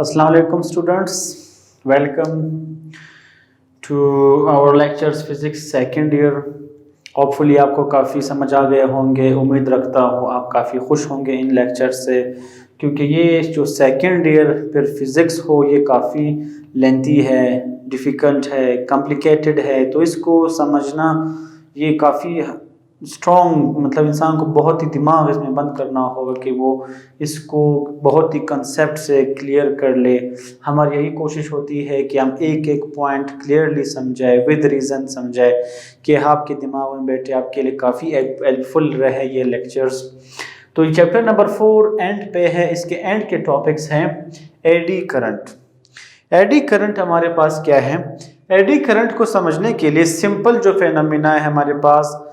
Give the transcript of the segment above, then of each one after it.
Assalamu alaikum students, welcome to our lectures physics second year. Hopefully आपको काफ़ी समझ आ गए होंगे, उम्मीद रखता हूँ आप काफ़ी खुश होंगे इन लेक्चर से, क्योंकि ये जो सेकेंड ईयर फिर फिज़िक्स हो ये काफ़ी लेंथी है, डिफ़िकल्ट है, कॉम्प्लिकेटेड है, तो इसको समझना ये काफ़ी स्ट्रॉन्ग मतलब इंसान को बहुत ही दिमाग इसमें बंद करना होगा कि वो इसको बहुत ही कंसेप्ट से क्लियर कर ले। हमारी यही कोशिश होती है कि हम एक एक पॉइंट क्लियरली समझाए, विद रीज़न समझाए, कि आपके दिमाग में बैठे, आपके लिए काफ़ी हेल्पफुल रहे ये लेक्चर्स। तो ये चैप्टर नंबर 4 एंड पे है, इसके एंड के टॉपिक्स हैं एडी करंट। एडी करंट हमारे पास क्या है? एडी करंट को समझने के लिए सिंपल जो फेनोमेना है हमारे पास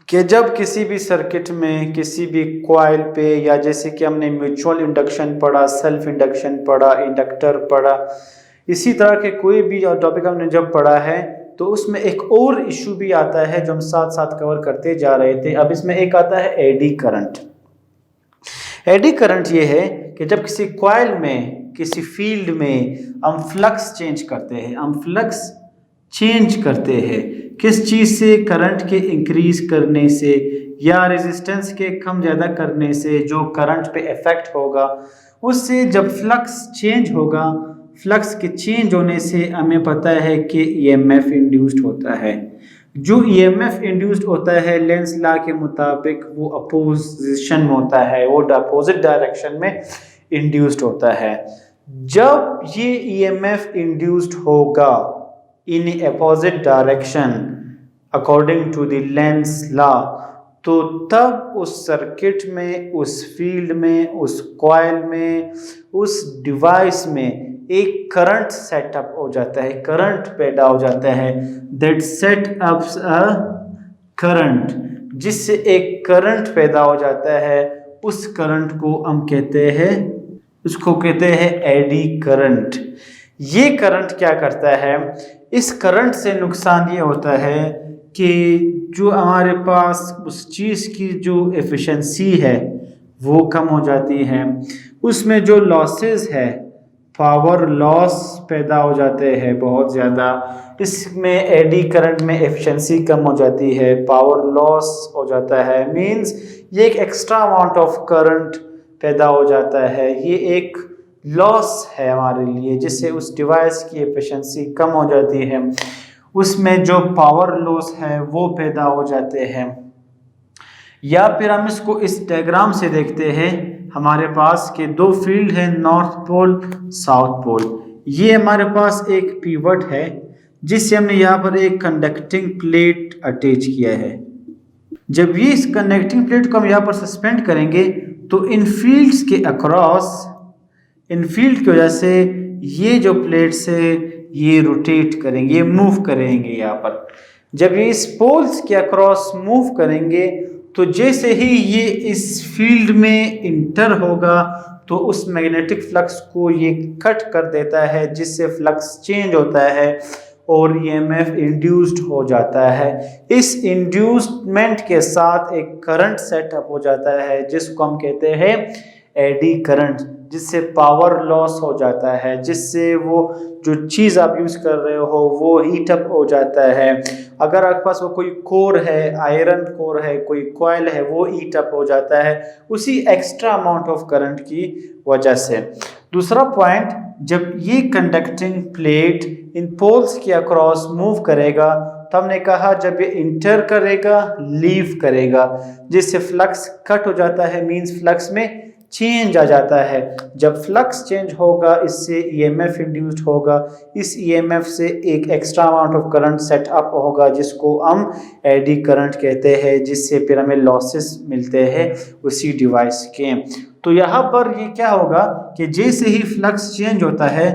कि जब किसी भी सर्किट में किसी भी कॉइल पे, या जैसे कि हमने म्यूचुअल इंडक्शन पढ़ा, सेल्फ इंडक्शन पढ़ा, इंडक्टर पढ़ा, इसी तरह के कोई भी टॉपिक हमने जब पढ़ा है तो उसमें एक और इशू भी आता है जो हम साथ साथ कवर करते जा रहे थे। अब इसमें एक आता है एडी करंट। एडी करंट ये है कि जब किसी कॉइल में, किसी फील्ड में हम फ्लक्स चेंज करते हैं, किस चीज़ से? करंट के इंक्रीज करने से या रेजिस्टेंस के कम ज़्यादा करने से जो करंट पे इफेक्ट होगा, उससे जब फ्लक्स चेंज होगा, फ्लक्स के चेंज होने से हमें पता है कि ईएमएफ इंड्यूस्ड होता है। जो ईएमएफ इंड्यूस्ड होता है लेंस लॉ के मुताबिक वो अपोजिशन में होता है, वो अपोजिट डायरेक्शन में इंड्यूस्ड होता है। जब ये ईएमएफ इंड्यूस्ड होगा in opposite direction according to the Lenz law, तो तब उस सर्किट में, उस फील्ड में, उस कॉइल में, उस डिवाइस में एक करंट सेटअप हो जाता है, करंट पैदा हो जाता है। That set ups a current, जिससे एक करंट पैदा हो जाता है, उस करंट को हम कहते हैं, उसको कहते हैं एडी करंट। ये करंट क्या करता है? इस करंट से नुकसान ये होता है कि जो हमारे पास उस चीज़ की जो एफिशिएंसी है वो कम हो जाती है, उसमें जो लॉसेस है, पावर लॉस पैदा हो जाते हैं बहुत ज़्यादा। इसमें एडी करंट में एफिशिएंसी कम हो जाती है, पावर लॉस हो जाता है, मींस ये एक एक्स्ट्रा अमाउंट ऑफ करंट पैदा हो जाता है। ये एक लॉस है हमारे लिए, जिससे उस डिवाइस की एफिशिएंसी कम हो जाती है, उसमें जो पावर लॉस है वो पैदा हो जाते हैं। या फिर हम इसको इस डायग्राम से देखते हैं, हमारे पास के दो फील्ड है, नॉर्थ पोल, साउथ पोल। ये हमारे पास एक पिवट है जिससे हमने यहाँ पर एक कंडक्टिंग प्लेट अटैच किया है। जब ये इस कंडक्टिंग प्लेट को हम यहाँ पर सस्पेंड करेंगे तो इन फील्ड्स के अक्रॉस, इन फील्ड की वजह से ये जो प्लेट्स है ये रोटेट करेंगे, ये मूव करेंगे यहाँ पर। जब ये इस पोल्स के अक्रॉस मूव करेंगे तो जैसे ही ये इस फील्ड में इंटर होगा तो उस मैग्नेटिक फ्लक्स को ये कट कर देता है, जिससे फ्लक्स चेंज होता है और ईएमएफ इंड्यूस्ड हो जाता है। इस इंड्यूसमेंट के साथ एक करंट सेटअप हो जाता है जिसको हम कहते हैं एडी करंट, जिससे पावर लॉस हो जाता है, जिससे वो जो चीज़ आप यूज़ कर रहे हो वो हीट अप हो जाता है। अगर आपके पास वो कोई कोर है, आयरन कोर है, कोई कॉइल है, वो हीट अप हो जाता है उसी एक्स्ट्रा अमाउंट ऑफ करंट की वजह से। दूसरा पॉइंट, जब ये कंडक्टिंग प्लेट इन पोल्स के अक्रॉस मूव करेगा तो हमने कहा जब ये इंटर करेगा, लीव करेगा, जिससे फ्लक्स कट हो जाता है, मींस फ्लक्स में चेंज आ जाता है। जब फ्लक्स चेंज होगा इससे ईएमएफ इंड्यूस्ड होगा, इस ईएमएफ से एक extra amount of current set up होगा जिसको हम एडी करंट कहते हैं, जिससे फिर हमें लॉसेस मिलते हैं उसी डिवाइस के। तो यहाँ पर ये क्या होगा कि जैसे ही फ्लक्स चेंज होता है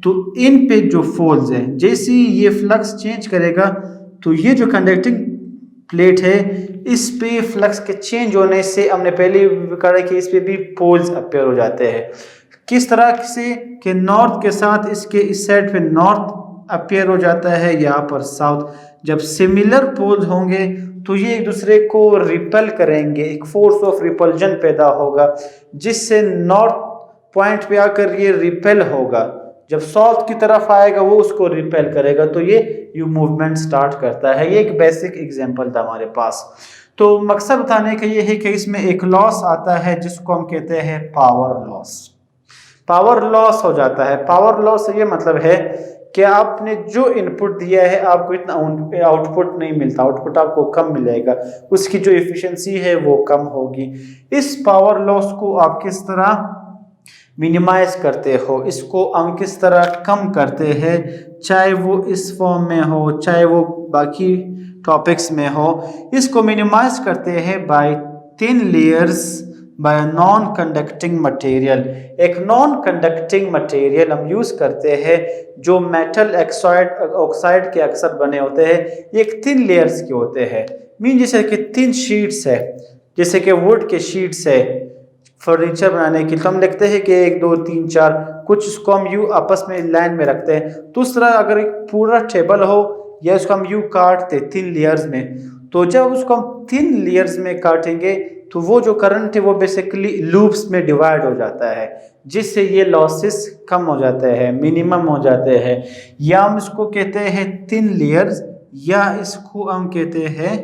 तो इन पे जो फोल्स हैं, जैसे ही ये फ्लक्स चेंज करेगा तो ये जो कंडक्टिंग प्लेट है इस पे फ्लक्स के चेंज होने से, हमने पहले भी कहा कि इस पे भी पोल्स अपीयर हो जाते हैं। किस तरह से कि नॉर्थ के साथ इसके इस साइड पे नॉर्थ अपीयर हो जाता है, यहाँ पर साउथ। जब सिमिलर पोल्स होंगे तो ये एक दूसरे को रिपेल करेंगे, एक फोर्स ऑफ रिपल्जन पैदा होगा जिससे नॉर्थ पॉइंट पे आकर ये रिपेल होगा, जब साउथ की तरफ आएगा वो उसको रिपेल करेगा, तो ये यू मूवमेंट स्टार्ट करता है। ये एक बेसिक एग्जांपल था हमारे पास। तो मकसद बताने का ये है कि इसमें एक लॉस आता है जिसको हम कहते हैं पावर लॉस। पावर लॉस हो जाता है। पावर लॉस से ये मतलब है कि आपने जो इनपुट दिया है आपको इतना आउटपुट नहीं मिलता, आउटपुट आपको कम मिलेगा, उसकी जो एफिशिएंसी है वो कम होगी। इस पावर लॉस को आप किस तरह मिनिमाइज करते हो, इसको हम किस तरह कम करते हैं, चाहे वो इस फॉर्म में हो चाहे वो बाकी टॉपिक्स में हो, इसको मिनिमाइज करते हैं bye thin layers by non conducting material. एक नॉन कंडक्टिंग मटेरियल हम यूज करते हैं जो मेटल ऑक्साइड के अक्सर बने होते हैं, एक थिन लेयर्स के होते हैं। मीन जैसे कि थिन शीट्स है, जैसे कि वुड के शीट्स है फर्नीचर बनाने के लिए, तो हम लिखते हैं कि 1 2 3 4, कुछ इसको हम यू आपस में लाइन में रखते हैं। तो उस तरह अगर एक पूरा टेबल हो या उसको हम यू काटते थिन लेयर्स में, तो जब उसको हम थिन लेयर्स में काटेंगे तो वो जो करंट है वो बेसिकली लूप्स में डिवाइड हो जाता है, जिससे ये लॉसेस कम हो जाते हैं, मिनिमम हो जाते हैं। या हम इसको कहते हैं थिन लेयर्स, या इसको हम कहते हैं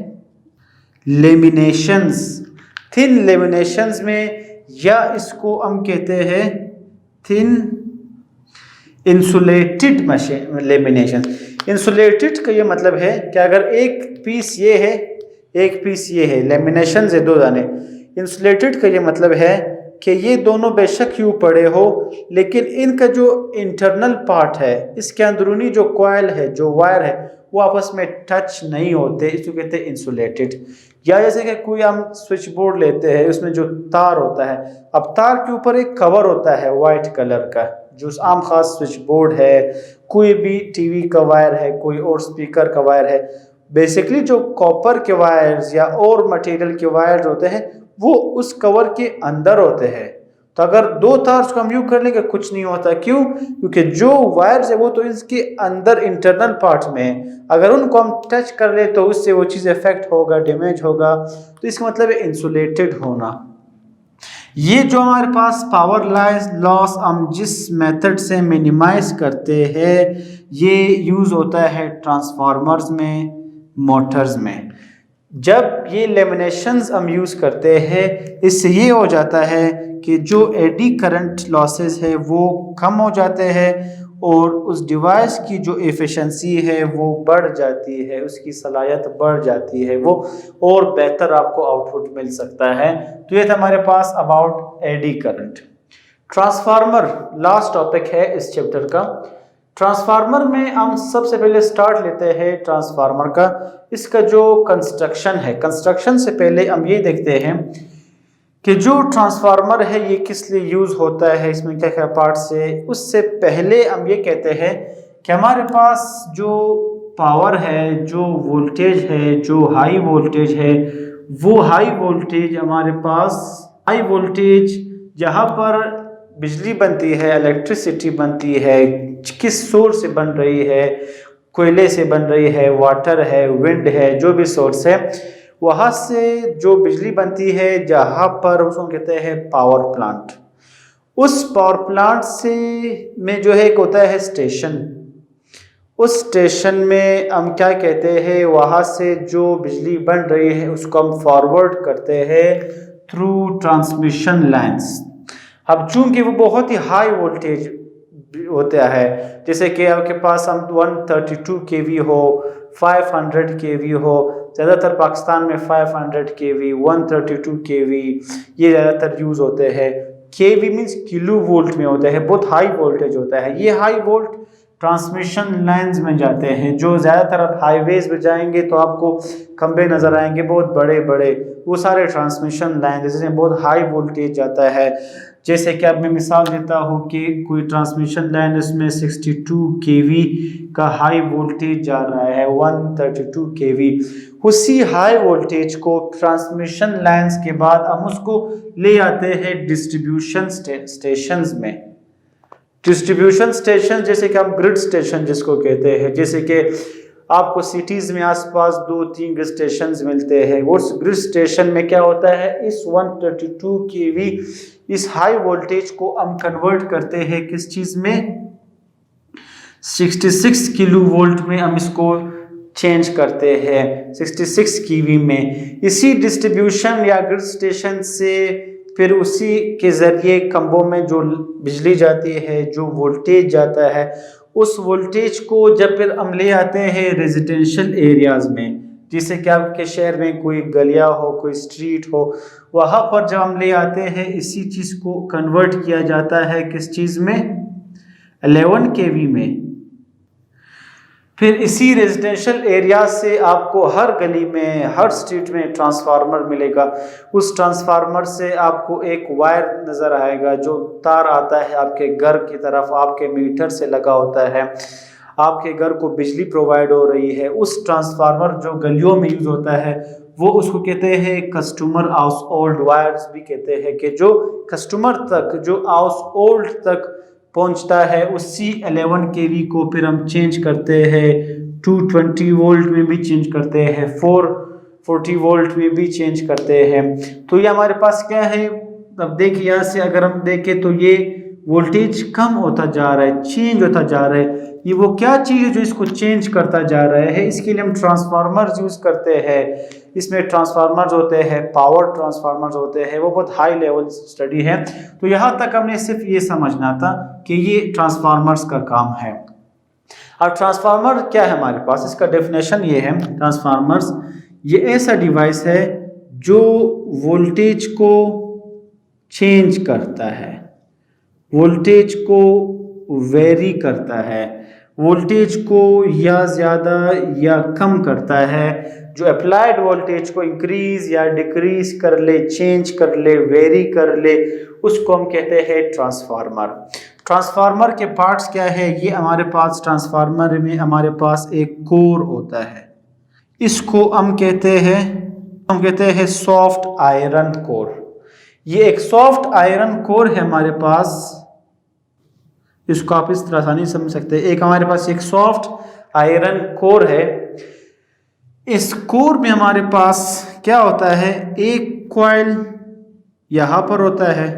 लेमिनेशंस, थिन लेमिनेशंस में, या इसको हम कहते हैं थिन इंसुलेटेड लेमिनेशन। इंसुलेटेड का ये मतलब है कि अगर एक पीस ये है एक पीस ये है, लेमिनेशन है 2 दाने। इंसुलेटेड का ये मतलब है कि ये दोनों बेशक यूं पड़े हो लेकिन इनका जो इंटरनल पार्ट है, इसके अंदरूनी जो कॉइल है, जो वायर है, वो आपस में टच नहीं होते, इसको कहते हैं इंसुलेटेड। या जैसे कि कोई हम स्विच बोर्ड लेते हैं, उसमें जो तार होता है, अब तार के ऊपर एक कवर होता है वाइट कलर का, जो आम खास स्विच बोर्ड है, कोई भी टीवी का वायर है, कोई और स्पीकर का वायर है, बेसिकली जो कॉपर के वायर्स या और मटेरियल के वायर्स होते हैं वो उस कवर के अंदर होते हैं। तो अगर 2 तार को हम यूज कर लेंगे कुछ नहीं होता, क्यों? क्योंकि जो वायर्स है वो तो इसके अंदर इंटरनल पार्ट में है, अगर उनको हम टच कर ले तो उससे वो चीज़ इफेक्ट होगा, डैमेज होगा। तो इसका मतलब है इंसुलेटेड होना। ये जो हमारे पास पावर लॉस हम जिस मेथड से मिनिमाइज करते हैं ये यूज़ होता है ट्रांसफार्मर्स में, मोटर्स में। जब ये लेमिनेशंस हम यूज़ करते हैं इससे ये हो जाता है कि जो एडी करंट लॉसेस है वो कम हो जाते हैं और उस डिवाइस की जो एफिशिएंसी है वो बढ़ जाती है, उसकी सलाहियत बढ़ जाती है, वो और बेहतर आपको आउटपुट मिल सकता है। तो ये था हमारे पास about eddy current. Transformer last topic है इस चैप्टर का। ट्रांसफार्मर में हम सबसे पहले स्टार्ट लेते हैं ट्रांसफार्मर का, इसका जो कंस्ट्रक्शन है। कंस्ट्रक्शन से पहले हम ये देखते हैं कि जो ट्रांसफार्मर है ये किस लिए यूज़ होता है, इसमें क्या क्या पार्ट्स है। उससे पहले हम ये कहते हैं कि हमारे पास जो पावर है, जो वोल्टेज है, जो हाई वोल्टेज है, वो हाई वोल्टेज हमारे पास, हाई वोल्टेज जहाँ पर बिजली बनती है, इलेक्ट्रिसिटी बनती है, किस सोर्स से बन रही है, कोयले से बन रही है, वाटर है, विंड है, जो भी सोर्स है, वहाँ से जो बिजली बनती है जहाँ पर उसको कहते हैं पावर प्लांट। उस पावर प्लांट से में जो है एक होता है स्टेशन। उस स्टेशन में हम क्या कहते हैं, वहाँ से जो बिजली बन रही है उसको हम फॉरवर्ड करते हैं थ्रू ट्रांसमिशन लाइंस। अब चूंकि वो बहुत ही हाई वोल्टेज होता है, जैसे कि आपके पास हम 132 kV हो, 500 kV हो, ज़्यादातर पाकिस्तान में 500 kV, 132 kV ये ज़्यादातर यूज़ होते हैं। kV मीन्स किलो वोल्ट में होता है, बहुत हाई वोल्टेज होता है। ये हाई वोल्ट ट्रांसमिशन लाइंस में जाते हैं, जो ज़्यादातर आप हाईवेज पे जाएंगे तो आपको खंबे नज़र आएंगे बहुत बड़े बड़े, वो सारे ट्रांसमिशन लाइन जिसमें बहुत हाई वोल्टेज जाता है। जैसे कि अब मैं मिसाल देता हूँ कि कोई ट्रांसमिशन लाइन इसमें 62 kV का हाई वोल्टेज जा रहा है, 132 kV। उसी हाई वोल्टेज को ट्रांसमिशन लाइंस के बाद हम उसको ले आते हैं डिस्ट्रीब्यूशन स्टेशंस में। डिस्ट्रीब्यूशन स्टेशन जैसे कि हम ग्रिड स्टेशन जिसको कहते हैं, जैसे कि आपको सिटीज़ में आसपास 2-3 ग्रिड स्टेशन मिलते हैं। उस ग्रिड स्टेशन में क्या होता है, इस 132 kV इस हाई वोल्टेज को हम कन्वर्ट करते हैं किस चीज़ में, 66 किलो वोल्ट में हम इसको चेंज करते हैं 66 kV में। इसी डिस्ट्रीब्यूशन या ग्रिड स्टेशन से फिर उसी के ज़रिए खंभों में जो बिजली जाती है, जो वोल्टेज जाता है, उस वोल्टेज को जब फिर हम ले आते हैं रेजिडेंशियल एरियाज़ में, जिसे क्या आपके शहर में कोई गलियाँ हो, कोई स्ट्रीट हो, वहाँ पर जब हम ले आते हैं इसी चीज़ को कन्वर्ट किया जाता है किस चीज़ में, 11 kV में। फिर इसी रेजिडेंशियल एरिया से आपको हर गली में, हर स्ट्रीट में ट्रांसफार्मर मिलेगा। उस ट्रांसफार्मर से आपको एक वायर नज़र आएगा, जो तार आता है आपके घर की तरफ, आपके मीटर से लगा होता है, आपके घर को बिजली प्रोवाइड हो रही है। उस ट्रांसफार्मर जो गलियों में यूज़ होता है वो उसको कहते हैं कस्टमर हाउस होल्ड वायर्स भी कहते हैं, कि जो कस्टमर तक, जो हाउस होल्ड तक पहुंचता है, उसी 11 kV को फिर हम चेंज करते हैं 220 वोल्ट में भी चेंज करते हैं, 440 वोल्ट में भी चेंज करते हैं। तो ये हमारे पास क्या है, अब देखिए यहाँ से अगर हम देखें तो ये वोल्टेज कम होता जा रहा है, चेंज होता जा रहा है। ये वो क्या चीज़ है जो इसको चेंज करता जा रहा है, इसके लिए हम ट्रांसफार्मर्स यूज़ करते हैं। इसमें ट्रांसफार्मर्स होते हैं, पावर ट्रांसफार्मर्स होते हैं, वो बहुत हाई लेवल स्टडी है। तो यहाँ तक हमने सिर्फ ये समझना था कि ये ट्रांसफार्मर्स का काम है। अब ट्रांसफार्मर क्या है हमारे पास, इसका डेफिनेशन ये है, ट्रांसफार्मर्स ये ऐसा डिवाइस है जो वोल्टेज को चेंज करता है, वोल्टेज को वेरी करता है, वोल्टेज को या ज़्यादा या कम करता है, जो अप्लाइड वोल्टेज को इंक्रीज या डिक्रीज कर ले, चेंज कर ले, वेरी कर ले, उसको हम कहते हैं ट्रांसफार्मर। ट्रांसफार्मर के पार्ट्स क्या है, ये हमारे पास ट्रांसफार्मर में हमारे पास एक कोर होता है, इसको हम कहते हैं सॉफ्ट आयरन कोर। ये एक सॉफ्ट आयरन कोर है हमारे पास, इसको आप इस तरह आसानी समझ सकते हैं। एक हमारे पास एक सॉफ्ट आयरन कोर है, इस कोर में हमारे पास क्या होता है, एक कॉइल यहाँ पर होता है,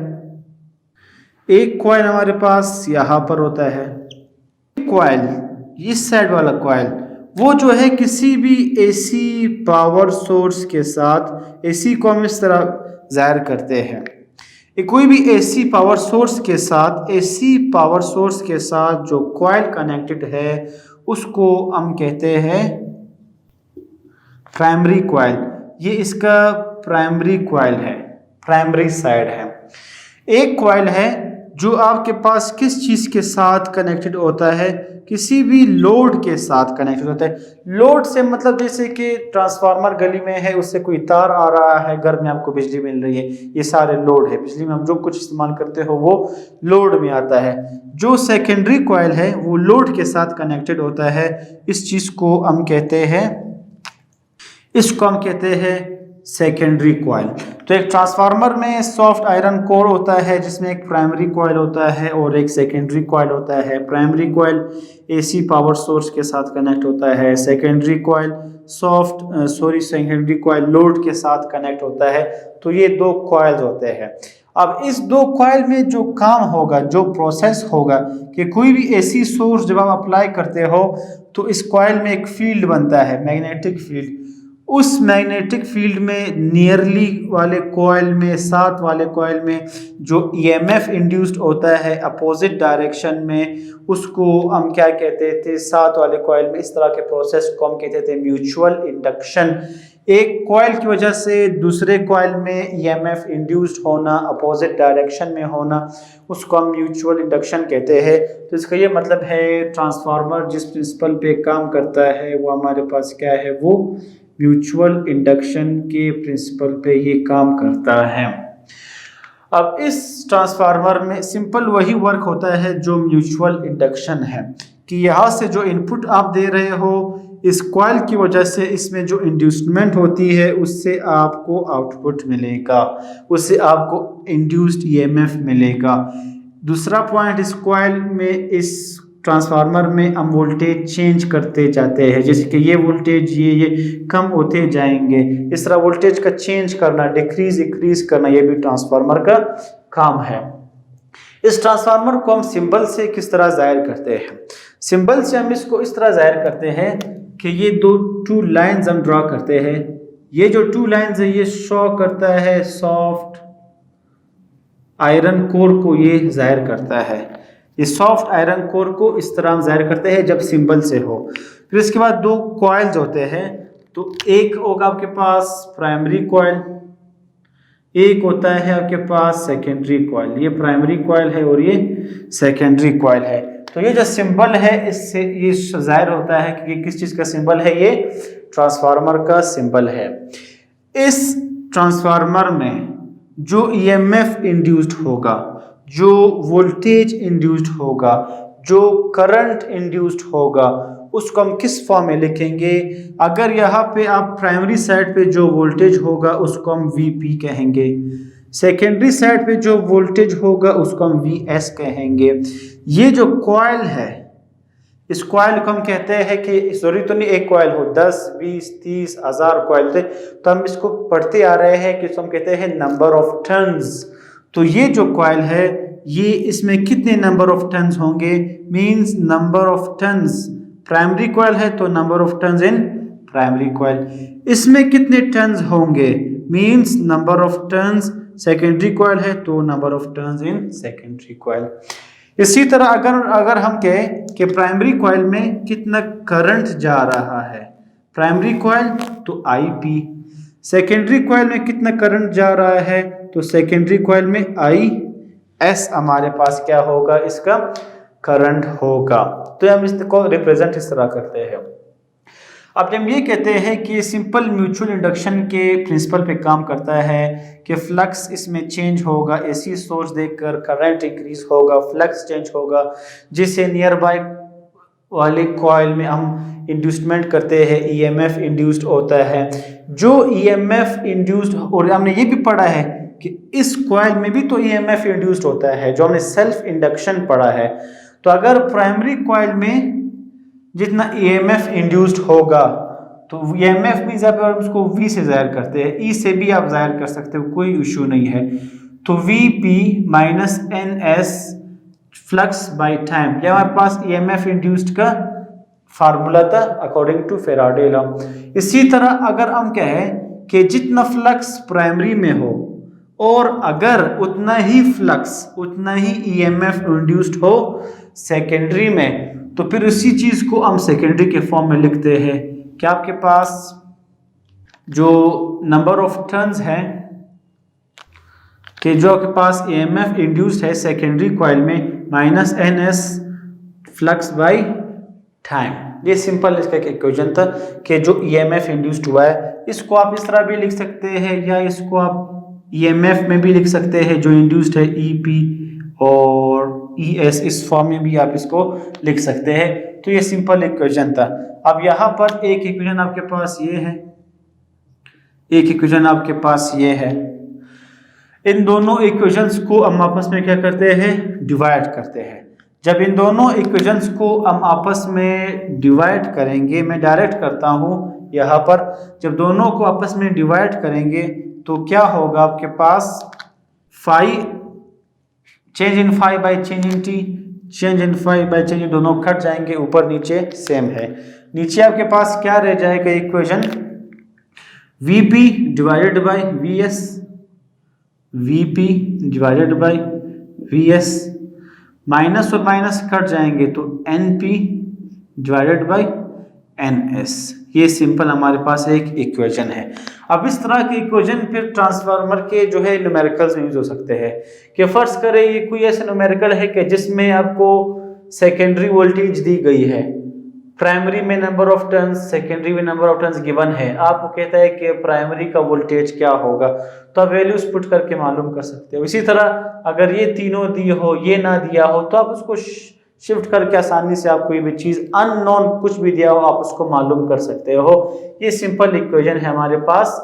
एक कॉइल हमारे पास यहाँ पर होता है, कॉइल इस साइड वाला कॉइल वो जो है किसी भी एसी पावर सोर्स के साथ, एसी को हम इस तरह जाहिर करते हैं, कोई भी एसी पावर सोर्स के साथ, एसी पावर सोर्स के साथ जो कॉइल कनेक्टेड है उसको हम कहते हैं प्राइमरी कॉइल। ये इसका प्राइमरी कॉइल है, प्राइमरी साइड है। एक कॉइल है जो आपके पास किस चीज़ के साथ कनेक्टेड होता है, किसी भी लोड के साथ कनेक्टेड होता है। लोड से मतलब जैसे कि ट्रांसफार्मर गली में है, उससे कोई तार आ रहा है, घर में आपको बिजली मिल रही है, ये सारे लोड है। बिजली में हम जो कुछ इस्तेमाल करते हो वो लोड में आता है। जो सेकेंडरी कॉइल है वो लोड के साथ कनेक्टेड होता है, इस चीज़ को हम कहते हैं, इसको हम कहते हैं सेकेंडरी कॉइल। तो एक ट्रांसफार्मर में सॉफ्ट आयरन कोर होता है जिसमें एक प्राइमरी कॉइल होता है और एक सेकेंडरी कॉइल होता है। Primary coil AC power source के साथ कनेक्ट होता है, secondary coil secondary coil load के साथ कनेक्ट होता है। तो ये दो कॉइल्स होते हैं। अब इस दो कॉइल में जो काम होगा, जो प्रोसेस होगा कि कोई भी एसी सोर्स जब आप अप्लाई करते हो तो इस कॉइल में एक फील्ड बनता है, मैग्नेटिक फील्ड। उस मैग्नेटिक फील्ड में नियरली वाले कॉइल में, साथ वाले कॉइल में जो ईएमएफ इंड्यूस्ड होता है अपोजिट डायरेक्शन में, उसको हम क्या कहते थे, साथ वाले कॉइल में इस तरह के प्रोसेस को हम कहते थे म्यूचुअल इंडक्शन। एक कॉइल की वजह से दूसरे कॉइल में ईएमएफ इंड्यूस्ड होना, अपोजिट डायरेक्शन में होना, उसको हम म्यूचुअल इंडक्शन कहते हैं। तो इसका ये मतलब है ट्रांसफार्मर जिस प्रिंसिपल पे काम करता है वो हमारे पास क्या है, वो म्यूचुअल इंडक्शन के प्रिंसिपल पे ये काम करता है। अब इस ट्रांसफार्मर में सिंपल वही वर्क होता है जो म्यूचुअल इंडक्शन है, कि यहाँ से जो इनपुट आप दे रहे हो इस कॉइल की वजह से इसमें जो इंड्यूसमेंट होती है उससे आपको आउटपुट मिलेगा, उससे आपको इंड्यूस्ड ईएमएफ मिलेगा। दूसरा पॉइंट, इस कॉइल में, इस ट्रांसफार्मर में हम वोल्टेज चेंज करते जाते हैं, जैसे कि ये वोल्टेज ये कम होते जाएंगे, इस तरह वोल्टेज का चेंज करना, डिक्रीज इंक्रीज करना, ये भी ट्रांसफार्मर का काम है। इस ट्रांसफार्मर को हम सिंबल से किस तरह जाहिर करते हैं? सिंबल से हम इसको इस तरह जाहिर करते हैं कि ये टू लाइंस हम ड्रॉ करते हैं। ये जो टू लाइंस है ये शो करता है सॉफ्ट आयरन कोर को, ये जाहिर करता है। ये सॉफ्ट आयरन कोर को इस तरह हम जाहिर करते हैं जब सिंबल से हो। फिर इसके बाद दो कॉइल्स होते हैं, तो एक होगा आपके पास प्राइमरी कॉइल, एक होता है आपके पास सेकेंडरी कॉइल। ये प्राइमरी कॉइल है और ये सेकेंडरी कॉइल है। तो ये जो सिंबल है इससे ये जाहिर होता है कि ये किस चीज़ का सिंबल है, ये ट्रांसफार्मर का सिंबल है। इस ट्रांसफार्मर में जो ईएमएफ इंड्यूस्ड होगा, जो वोल्टेज इंड्यूस्ड होगा, जो करंट इंड्यूस्ड होगा, उसको हम किस फॉर्म में लिखेंगे? अगर यहाँ पे आप प्राइमरी साइड पे जो वोल्टेज होगा उसको हम वीपी कहेंगे, सेकेंडरी साइड पे जो वोल्टेज होगा उसको हम वीएस कहेंगे। ये जो कॉइल है, इस कॉइल को हम कहते हैं कि जरूरी तो नहीं एक कॉइल हो, 10, 20, 30, 1000 कॉइल थे, तो हम इसको पढ़ते आ रहे हैं कि इसको हम कहते हैं नंबर ऑफ टर्न्स। तो ये जो कॉइल है ये इसमें कितने नंबर ऑफ टर्न्स होंगे? Means number of turns. Primary coil है तो number of turns in primary coil. इसमें कितने टर्न्स होंगे? Means number of turns. Secondary coil है तो number of turns in secondary coil. इसी तरह अगर हम कहें कि प्राइमरी कॉइल में कितना करंट जा रहा है, प्राइमरी कॉइल तो आईपी, सेकेंडरी कॉइल में कितना करंट जा रहा है, तो सेकेंडरी कॉइल में आई एस हमारे पास क्या होगा, इसका करंट होगा। तो हम इसको रिप्रेजेंट इस तरह करते हैं। अब हम ये कहते हैं कि सिंपल म्यूचुअल इंडक्शन के प्रिंसिपल पे काम करता है कि फ्लक्स इसमें चेंज होगा, एसी सोर्स देकर करंट इंक्रीज होगा, फ्लक्स चेंज होगा, जिससे नियर बाय वाले कॉइल में हम इंड्यूसमेंट करते हैं, ईएमएफ इंड्यूस्ड होता है। जो ईएमएफ इंड्यूस्ड, और हमने ये भी पढ़ा है कि इस कॉइल में भी तो ईएमएफ इंड्यूस्ड होता है, जो हमने सेल्फ इंडक्शन पढ़ा है। तो अगर प्राइमरी कॉइल में जितना ईएमएफ इंड्यूस्ड होगा तो ईएमएफ मींस आप उसको वी से जाहिर करते हैं, ई से भी आप जाहिर कर सकते हो, कोई इशू नहीं है। तो VP minus N S flux by time, ये हमारे पास ईएमएफ इंड्यूस्ड का फार्मूला था अकॉर्डिंग टू फैराडे लॉ। इसी तरह अगर हम कहें कि जितना फ्लक्स प्राइमरी में हो और अगर उतना ही फ्लक्स, उतना ही ईएमएफ इंड्यूस्ड हो सेकेंडरी में, तो फिर उसी चीज को हम सेकेंडरी के फॉर्म में लिखते हैं कि आपके पास जो नंबर ऑफ टर्न्स है, कि जो आपके पास ईएमएफ इंड्यूस्ड है सेकेंडरी कॉइल में minus N S flux by time. ये सिंपल इसका इक्वेशन था कि जो ईएमएफ इंड्यूस्ड हुआ है, इसको आप इस तरह भी लिख सकते हैं या इसको आप ईएमएफ में भी लिख सकते हैं जो इंड्यूस्ड है, ईपी और ईएस, इस फॉर्म में भी आप इसको लिख सकते हैं। तो ये सिंपल इक्वेशन था। अब यहाँ पर एक इक्वेशन आपके पास ये है, एक इक्वेशन आपके पास ये है। इन दोनों इक्वेशंस को हम आपस में क्या करते हैं, डिवाइड करते हैं। जब इन दोनों इक्वेशंस को हम आपस में डिवाइड करेंगे, मैं डायरेक्ट करता हूँ यहाँ पर, जब दोनों को आपस में डिवाइड करेंगे तो क्या होगा, आपके पास phi change in phi by change in T, change in phi by change, दोनों कट जाएंगे, ऊपर नीचे सेम है। नीचे आपके पास क्या रह जाएगा equation, VP divided by VS, VP divided by VS, minus और माइनस कट जाएंगे तो एनपी डिवाइडेड बाय एनएस। ये सिंपल हमारे पास एक इक्वेशन है। अब इस तरह के इक्वेशन फिर ट्रांसफार्मर के जो है न्यूमेरिकल्स में यूज हो सकते हैं। कि फर्ज करें ये कोई ऐसा न्यूमेरिकल है कि जिसमें आपको सेकेंडरी वोल्टेज दी गई है, प्राइमरी में नंबर ऑफ टर्न्स, सेकेंडरी में नंबर ऑफ टर्न्स गिवन है, आपको कहता है कि प्राइमरी का वोल्टेज क्या होगा, तो आप वैल्यूज पुट करके मालूम कर सकते हो। इसी तरह अगर ये तीनों दिए हो, ये ना दिया हो, तो आप उसको शिफ्ट करके आसानी से आप कोई भी चीज अननोन कुछ भी दिया हो आप उसको मालूम कर सकते हो। ये सिंपल इक्वेशन है हमारे पास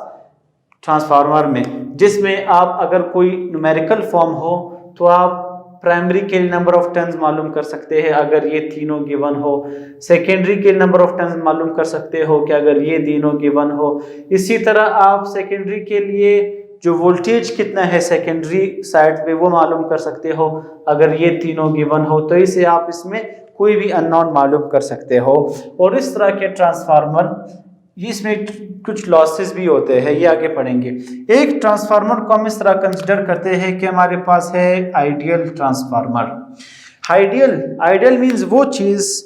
ट्रांसफार्मर में, जिसमें आप अगर कोई न्यूमेरिकल फॉर्म हो तो आप प्राइमरी के लिए नंबर ऑफ टर्न्स मालूम कर सकते हैं अगर ये तीनों गिवन हो, सेकेंडरी के नंबर ऑफ टर्न्स मालूम कर सकते हो कि अगर ये तीनों गिवन हो। इसी तरह आप सेकेंडरी के लिए जो वोल्टेज कितना है सेकेंडरी साइड पे वो मालूम कर सकते हो अगर ये तीनों गिवन हो। तो इसे आप इसमें कोई भी अननोन मालूम कर सकते हो। और इस तरह के ट्रांसफार्मर, इसमें कुछ लॉसेस भी होते हैं, ये आगे पढ़ेंगे। एक ट्रांसफार्मर को हम इस तरह कंसिडर करते हैं कि हमारे पास है आइडियल ट्रांसफार्मर। आइडियल मींस वो चीज,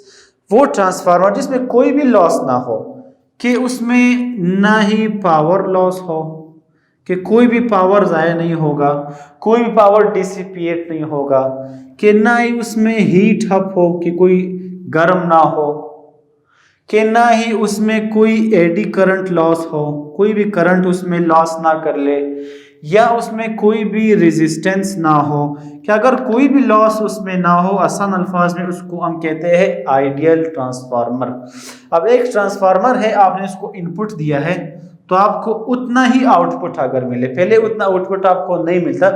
वो ट्रांसफार्मर जिसमें कोई भी लॉस ना हो, कि उसमें ना ही पावर लॉस हो, कि कोई भी पावर ज़ाया नहीं होगा, कोई भी पावर डिसिपिएट नहीं होगा, कि ना ही उसमें हीट अप हो, कि कोई गर्म ना हो, कि ना ही उसमें कोई एडी करंट लॉस हो, कोई भी करंट उसमें लॉस ना कर ले, या उसमें कोई भी रेजिस्टेंस ना हो। कि अगर कोई भी लॉस उसमें ना हो, आसान अल्फाज में उसको हम कहते हैं आइडियल ट्रांसफार्मर। अब एक ट्रांसफार्मर है, आपने उसको इनपुट दिया है तो आपको उतना ही आउटपुट अगर मिले, पहले उतना आउटपुट आपको नहीं मिलता,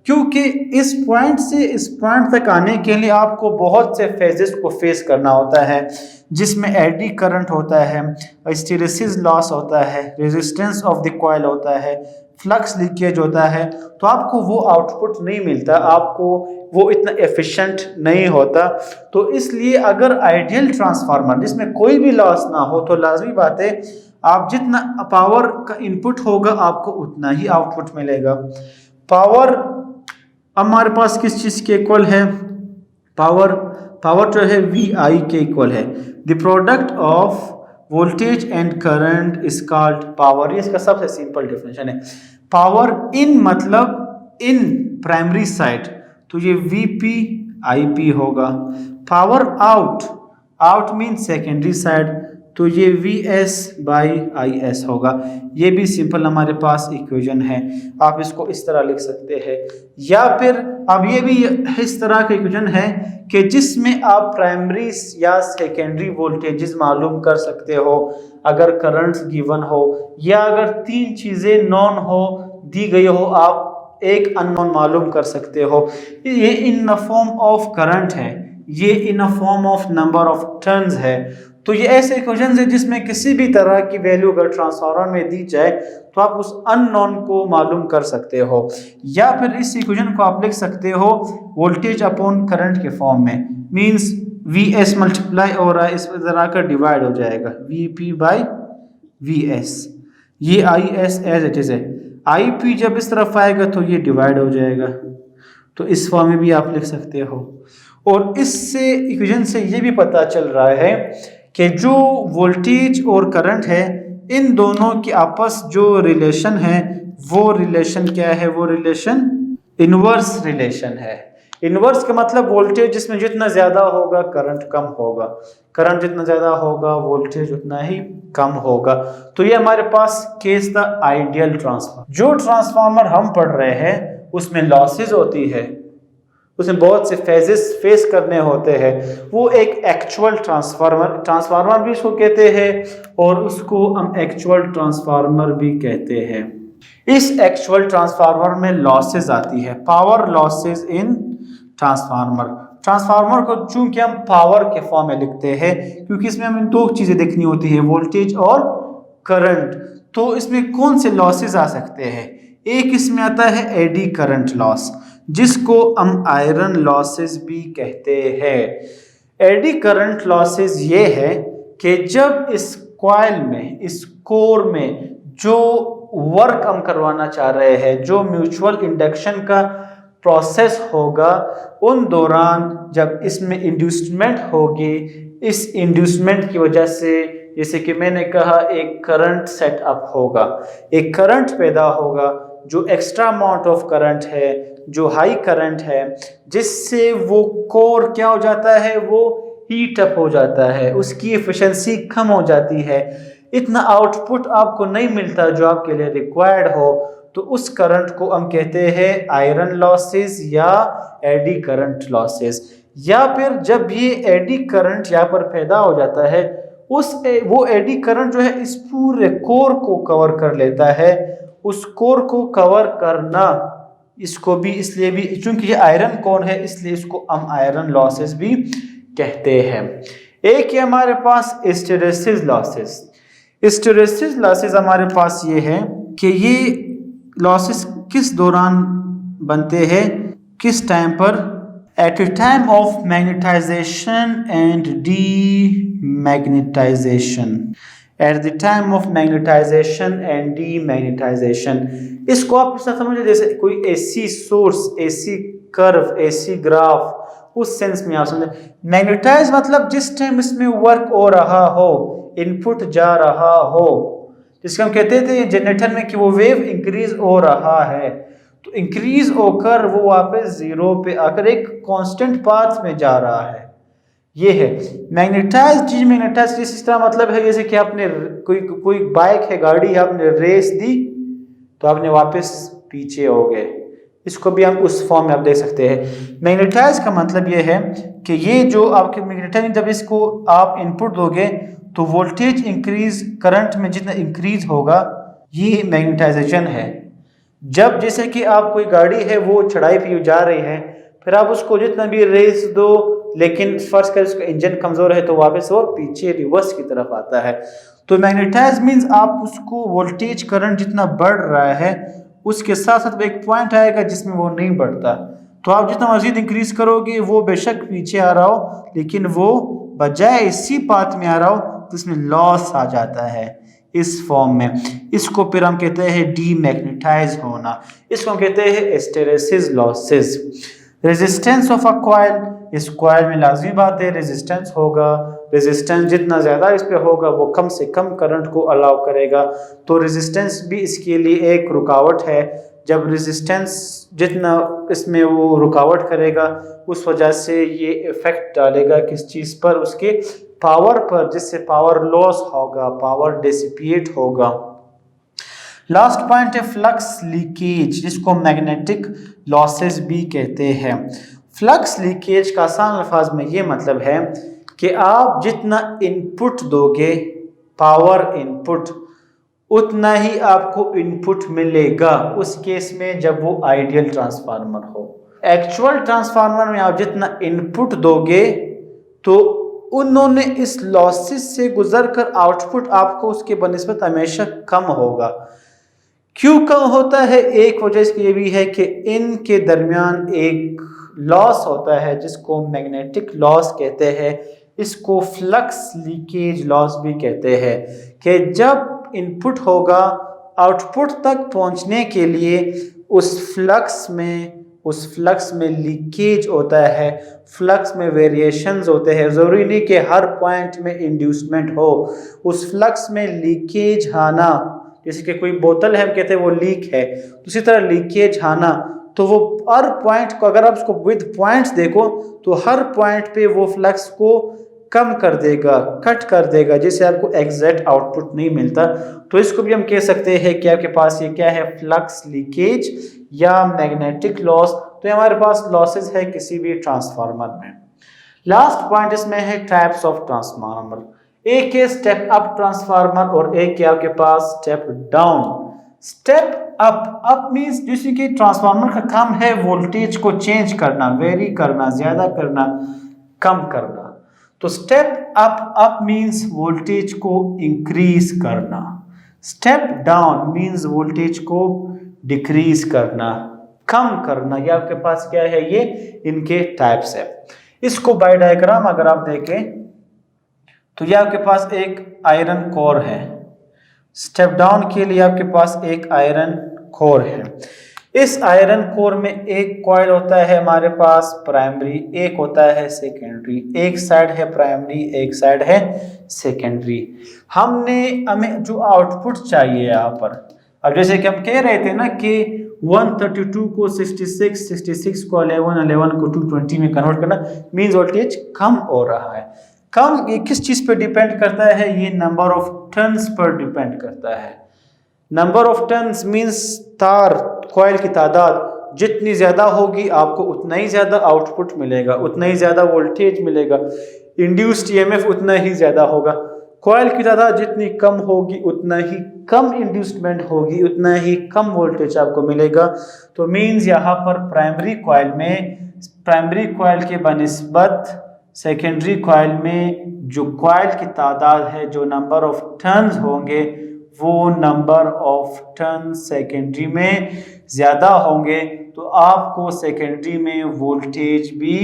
क्योंकि इस पॉइंट से इस पॉइंट तक आने के लिए आपको बहुत से फेजेस को फेस करना होता है, जिसमें एडी करंट होता है, हिस्टैरिसीस लॉस होता है, रेजिस्टेंस ऑफ द कॉइल होता है, फ्लक्स लीकेज होता है। तो आपको वो आउटपुट नहीं मिलता, आपको वो इतना एफिशिएंट नहीं होता। तो इसलिए अगर आइडियल ट्रांसफार्मर जिसमें कोई भी लॉस ना हो, तो लाजमी बात है आप जितना पावर का इनपुट होगा आपको उतना ही आउटपुट मिलेगा। पावर हमारे पास किस चीज़ के इक्वल है? पावर जो है VI के इक्वल है। The product of voltage and current is called power. ये इसका सबसे सिंपल डेफिनेशन है। पावर इन मतलब इन प्राइमरी साइड, तो ये VP/IP होगा। Power out mean secondary side, तो ये VS/IS होगा। ये भी सिंपल हमारे पास इक्वेशन है, आप इसको इस तरह लिख सकते हैं। या फिर अब ये भी इस तरह का इक्वेशन है कि जिसमें आप प्राइमरी या सेकेंडरी वोल्टेजेस मालूम कर सकते हो अगर करंट्स गिवन हो, या अगर तीन चीज़ें नॉन हो दी गई हो, आप एक अननोन मालूम कर सकते हो। ये in the form of current है, ये in the form of number of turns है। तो ये ऐसे इक्वेशन है जिसमें किसी भी तरह की वैल्यू अगर ट्रांसफार्मर में दी जाए तो आप उस अननोन को मालूम कर सकते हो। या फिर इस इक्वेशन को आप लिख सकते हो वोल्टेज अपॉन करंट के फॉर्म में, मींस VS मल्टीप्लाई और इस तरह का डिवाइड हो जाएगा, VP/VS। ये IS एज इट इज है, IP जब इस तरफ आएगा तो ये डिवाइड हो जाएगा। तो इस फॉर्म में भी आप लिख सकते हो। और इससे इक्वेशन से ये भी पता चल रहा है कि जो वोल्टेज और करंट है, इन दोनों की आपस जो रिलेशन है वो रिलेशन क्या है? वो रिलेशन इनवर्स रिलेशन है। इनवर्स का मतलब वोल्टेज जिसमें जितना ज्यादा होगा करंट कम होगा, करंट जितना ज्यादा होगा वोल्टेज उतना ही कम होगा। तो ये हमारे पास केस था आइडियल ट्रांसफार्मर। जो ट्रांसफार्मर हम पढ़ रहे हैं उसमें लॉसेज होती है, उसमें बहुत से फेजेस फेस करने होते हैं, वो एक एक्चुअल ट्रांसफार्मर भी उसको कहते हैं और उसको हम एक्चुअल ट्रांसफार्मर भी कहते हैं। इस एक्चुअल ट्रांसफार्मर में लॉसेस आती है, पावर लॉसेस इन ट्रांसफार्मर को चूंकि हम पावर के फॉर्म में लिखते हैं क्योंकि इसमें हमें दो चीजें देखनी होती है, वोल्टेज और करंट। तो इसमें कौन से लॉसेस आ सकते हैं? एक इसमें आता है एडी करंट लॉस, जिसको हम आयरन लॉसेस भी कहते हैं। एडी करंट लॉसेस ये है कि जब इस कॉइल में, इस कोर में जो वर्क हम करवाना चाह रहे हैं, जो म्यूचुअल इंडक्शन का प्रोसेस होगा, उन दौरान जब इसमें इंड्यूसमेंट होगी, इस इंड्यूसमेंट की वजह से जैसे कि मैंने कहा एक करंट सेटअप होगा, एक करंट पैदा होगा जो एक्स्ट्रा अमाउंट ऑफ करंट है, जो हाई करंट है, जिससे वो कोर क्या हो जाता है? वो हीट अप हो जाता है, उसकी एफिशिएंसी कम हो जाती है, इतना आउटपुट आपको नहीं मिलता जो आपके लिए रिक्वायर्ड हो। तो उस करंट को हम कहते हैं आयरन लॉसेस या एडी करंट लॉसेस। या फिर जब ये एडी करंट यहाँ पर पैदा हो जाता है, वो एडी करंट जो है इस पूरे कोर को कवर कर लेता है। उस कोर को कवर करना इसको भी इसलिए भी चूंकि ये आयरन कोर है इसलिए इसको हम आयरन लॉसेस भी कहते हैं। एक है हमारे पास हिस्टैरिसीस लॉसेस। हिस्टैरिसीस लॉसेस हमारे पास ये है कि ये लॉसेस किस दौरान बनते हैं, किस टाइम पर, at the time of magnetization and demagnetization, at the time of magnetization and demagnetization. इसको आप समझे जैसे कोई AC source, AC curve, AC graph, उस सेंस में आप समझे। मैग्नेटाइज मतलब जिस टाइम इसमें वर्क हो रहा हो, इनपुट जा रहा हो, जिसको हम कहते थे जनरेटर में कि वो वेव इंक्रीज हो रहा है, तो इंक्रीज होकर वो वापस जीरो पे आकर एक कांस्टेंट पाथ में जा रहा है, ये है मैग्नेटाइज चीज। मैग्नेटाइज इस तरह मतलब है जैसे कि आपने कोई बाइक है, गाड़ी है, आपने रेस दी तो आपने वापस पीछे हो गए, इसको भी हम उस फॉर्म में आप देख सकते हैं। मैग्नेटाइज का मतलब ये है कि ये जो आपके मैग्नेटाइज, जब इसको आप इनपुट दोगे तो वोल्टेज इंक्रीज, करंट में जितना इंक्रीज होगा, ये मैग्नेटाइजेशन है। जब जैसे कि आप कोई गाड़ी है वो चढ़ाई पे जा रही है, फिर आप उसको जितना भी रेस दो, लेकिन फर्स्ट कर उसका इंजन कमजोर है तो वापस वो पीछे रिवर्स की तरफ आता है। तो मैग्नेटाइज मींस आप उसको वोल्टेज करंट जितना बढ़ रहा है उसके साथ साथ एक पॉइंट आएगा जिसमें वो नहीं बढ़ता, तो आप जितना मजीद इंक्रीज करोगे वो बेशक पीछे आ रहा हो लेकिन वो बजाय इसी पाथ में आ रहा हो, तो इसमें लॉस आ जाता है इस फॉर्म में। इसको फिर हम कहते हैं डीमैग्नेटाइज होना, इसको हम कहते हैं hysteresis losses. Resistance of a coil, इस कॉइल में लाजमी बात है रेजिस्टेंस होगा, रेजिस्टेंस जितना ज़्यादा इस पे होगा वो कम से कम करंट को अलाउ करेगा, तो रेजिस्टेंस भी इसके लिए एक रुकावट है। जब रेजिस्टेंस जितना इसमें वो रुकावट करेगा उस वजह से ये इफेक्ट डालेगा किस चीज़ पर, उसके पावर पर, जिससे पावर लॉस होगा, पावर डिसिपिएट होगा। लास्ट पॉइंट है फ्लक्स लीकेज, जिसको मैग्नेटिक लॉसेस भी कहते हैं। फ्लक्स लीकेज का आसान अल्फाज में ये मतलब है कि आप जितना इनपुट दोगे, पावर इनपुट, उतना ही आपको इनपुट मिलेगा उस केस में जब वो आइडियल ट्रांसफार्मर हो। एक्चुअल ट्रांसफार्मर में आप जितना इनपुट दोगे तो उन्होंने इस लॉसेस से गुजरकर आउटपुट आपको उसके बनिस्बत हमेशा कम होगा। क्यों कम होता है? एक वजह इसकी ये भी है कि इनके दरमियान एक लॉस होता है जिसको मैग्नेटिक लॉस कहते हैं, इसको फ्लक्स लीकेज लॉस भी कहते हैं, कि जब इनपुट होगा आउटपुट तक पहुंचने के लिए उस फ्लक्स में लीकेज होता है, फ्लक्स में वेरिएशंस होते हैं। ज़रूरी नहीं कि हर पॉइंट में इंड्यूसमेंट हो, उस फ्लक्स में लीकेज आना, जैसे कि कोई बोतल है हम कहते हैं वो लीक है, उसी तरह लीकेज आना, तो वो हर पॉइंट को अगर आप उसको विद पॉइंट्स देखो तो हर पॉइंट पे वो फ्लक्स को कम कर देगा, कट कर देगा, जिससे आपको एग्जैक्ट आउटपुट नहीं मिलता। तो इसको भी हम कह सकते हैं कि आपके पास ये क्या है, फ्लक्स लीकेज या मैग्नेटिक लॉस। तो हमारे पास लॉसेस है किसी भी ट्रांसफार्मर में। लास्ट पॉइंट इसमें है टाइप्स ऑफ ट्रांसफार्मर। एक है स्टेप अप ट्रांसफार्मर और एक है आपके पास step down. Step up means जैसे कि ट्रांसफार्मर का काम है वोल्टेज को चेंज करना, वेरी करना, ज्यादा करना, कम करना। तो स्टेप अप मींस वोल्टेज को इंक्रीज करना, स्टेप डाउन मींस वोल्टेज को डिक्रीज करना, कम करना। ये आपके पास क्या है, ये इनके टाइप्स है। इसको बाय डायग्राम अगर आप देखें तो ये आपके पास एक आयरन कोर है, स्टेप डाउन के लिए आपके पास एक आयरन कोर है। इस आयरन कोर में एक कॉइल होता है हमारे पास प्राइमरी, एक होता है सेकेंडरी, एक साइड है प्राइमरी, एक साइड है सेकेंडरी। हमें जो आउटपुट चाहिए यहाँ पर, अब जैसे कि हम कह रहे थे ना कि 132 को 66, 66 को 11, 11 को 220 में कन्वर्ट करना मींस वोल्टेज कम हो रहा है। कम ये किस चीज पे डिपेंड करता है, ये number of turns per depend करता है। नंबर ऑफ टर्न्स मींस तार, कॉइल की तादाद जितनी ज्यादा होगी आपको उतना ही ज्यादा आउटपुट मिलेगा, उतना ही ज्यादा वोल्टेज मिलेगा, इंड्यूस्ड ईएमएफ उतना ही ज्यादा होगा। कॉइल की तादाद जितनी कम होगी उतना ही कम इंड्यूसमेंट होगी, उतना ही कम वोल्टेज आपको मिलेगा। तो मीन्स यहाँ पर प्राइमरी कॉइल के बनिस्बत सेकेंडरी कॉइल में जो कॉइल की तादाद है, जो नंबर ऑफ टर्न्स होंगे, वो नंबर ऑफ टर्न सेकेंडरी में ज़्यादा होंगे, तो आपको सेकेंडरी में वोल्टेज भी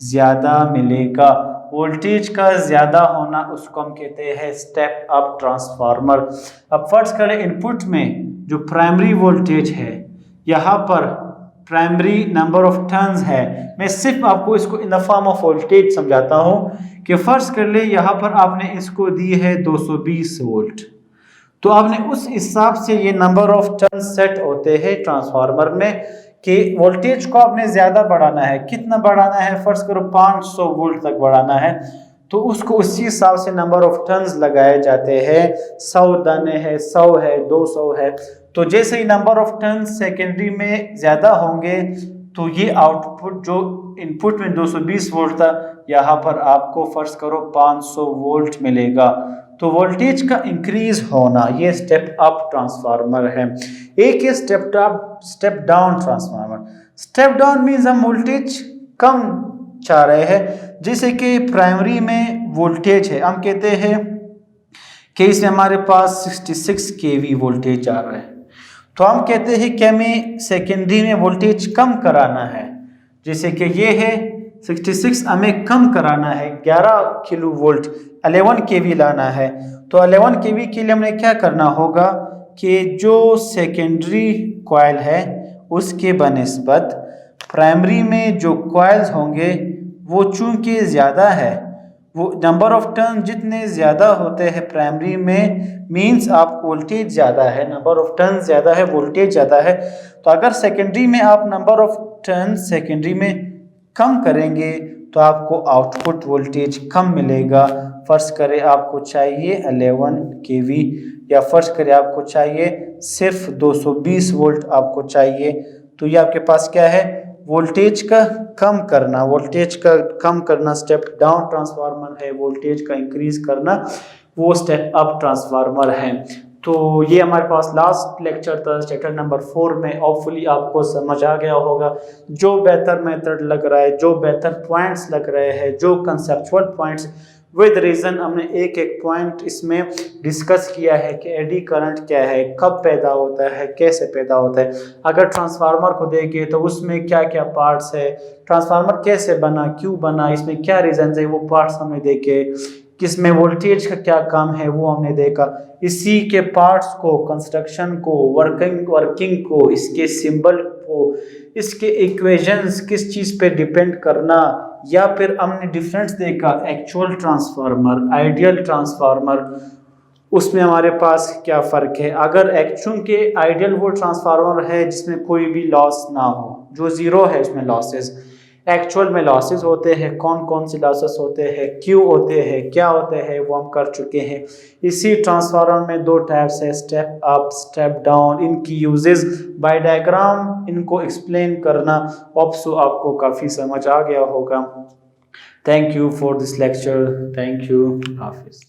ज़्यादा मिलेगा। वोल्टेज का ज़्यादा होना उसको हम कहते हैं स्टेप अप ट्रांसफार्मर। अब फर्ज करें इनपुट में जो प्राइमरी वोल्टेज है, यहाँ पर प्राइमरी नंबर ऑफ टर्न्स है। मैं सिर्फ आपको इसको in the form of voltage समझाता हूँ कि फर्ज कर ले यहाँ पर आपने इसको दी है 220 वोल्ट, तो आपने उस हिसाब से ये नंबर ऑफ टर्न सेट होते हैं ट्रांसफार्मर में कि वोल्टेज को आपने ज़्यादा बढ़ाना है। कितना बढ़ाना है? फर्ज करो 500 वोल्ट तक बढ़ाना है, तो उसको उसी हिसाब से नंबर ऑफ टर्न्स लगाए जाते हैं। 100 दाने है, 100 है, 200 है। तो जैसे ही नंबर ऑफ टर्न्स सेकेंडरी में ज़्यादा होंगे तो ये आउटपुट जो इनपुट में 220 वोल्ट था, यहाँ पर आपको फर्ज करो 500 वोल्ट मिलेगा। तो वोल्टेज का इंक्रीज होना, ये स्टेप अप ट्रांसफार्मर है। एक है step down transformer. Step down means हम वोल्टेज कम चाह रहे हैं। जैसे कि प्राइमरी में वोल्टेज है, हम कहते हैं कि इसमें हमारे पास 66 kV वोल्टेज जा रहा है, तो हम कहते हैं कि हमें सेकेंडरी में वोल्टेज कम कराना है। जैसे कि ये है 66, हमें कम कराना है 11 किलो वोल्ट, 11 kV लाना है। तो 11 kV के लिए हमने क्या करना होगा कि जो सेकेंडरी कॉइल है उसके बनिस्बत प्राइमरी में जो कॉइल्स होंगे वो चूंकि ज़्यादा है, वो नंबर ऑफ टर्न जितने ज़्यादा होते हैं प्राइमरी में, मींस आप वोल्टेज ज़्यादा है, नंबर ऑफ टर्न ज़्यादा है, वोल्टेज ज़्यादा है। तो अगर सेकेंडरी में आप नंबर ऑफ टर्न सेकेंडरी में कम करेंगे तो आपको आउटपुट वोल्टेज कम मिलेगा। फर्ज करें आपको चाहिए 11 kV, या फर्ज करें आपको चाहिए सिर्फ 220 वोल्ट आपको चाहिए, तो ये आपके पास क्या है? वोल्टेज का कम करना स्टेप डाउन ट्रांसफार्मर है। वोल्टेज का इंक्रीज करना वो स्टेप अप ट्रांसफार्मर है। तो ये हमारे पास लास्ट लेक्चर था चैप्टर नंबर 4 में। होपफुली आपको समझ आ गया होगा। जो बेहतर मेथड लग रहा है, जो बेहतर पॉइंट्स लग रहे हैं, जो कंसेप्चुअल पॉइंट्स विद रीज़न, हमने एक एक पॉइंट इसमें डिस्कस किया है कि एडी करंट क्या है, कब पैदा होता है, कैसे पैदा होता है। अगर ट्रांसफार्मर को देखें तो उसमें क्या क्या पार्ट्स है, ट्रांसफार्मर कैसे बना, क्यों बना, इसमें क्या रीज़न है, वो पार्ट्स हमने देखे। किसमें वोल्टेज का क्या काम है वो हमने देखा। इसी के पार्ट्स को, कंस्ट्रक्शन को, वर्किंग को, इसके सिंबल को, इसके इक्वेशंस किस चीज़ पे डिपेंड करना, या फिर हमने डिफरेंस देखा एक्चुअल ट्रांसफार्मर, आइडियल ट्रांसफार्मर, उसमें हमारे पास क्या फ़र्क है। अगर एक्चुअल के आइडियल वो ट्रांसफार्मर है जिसमें कोई भी लॉस ना हो, जो ज़ीरो है उसमें लॉसेस। एक्चुअल में लॉसेस होते हैं, कौन कौन से लॉसेस होते हैं, क्यों होते हैं, क्या होते हैं, वो हम कर चुके हैं। इसी ट्रांसफार्मर में 2 टाइप्स है, स्टेप अप, स्टेप डाउन। इनकी यूजेस बाय डायग्राम इनको एक्सप्लेन करना आपको काफ़ी समझ आ गया होगा। Thank you for this lecture. Thank you. हाफिज़।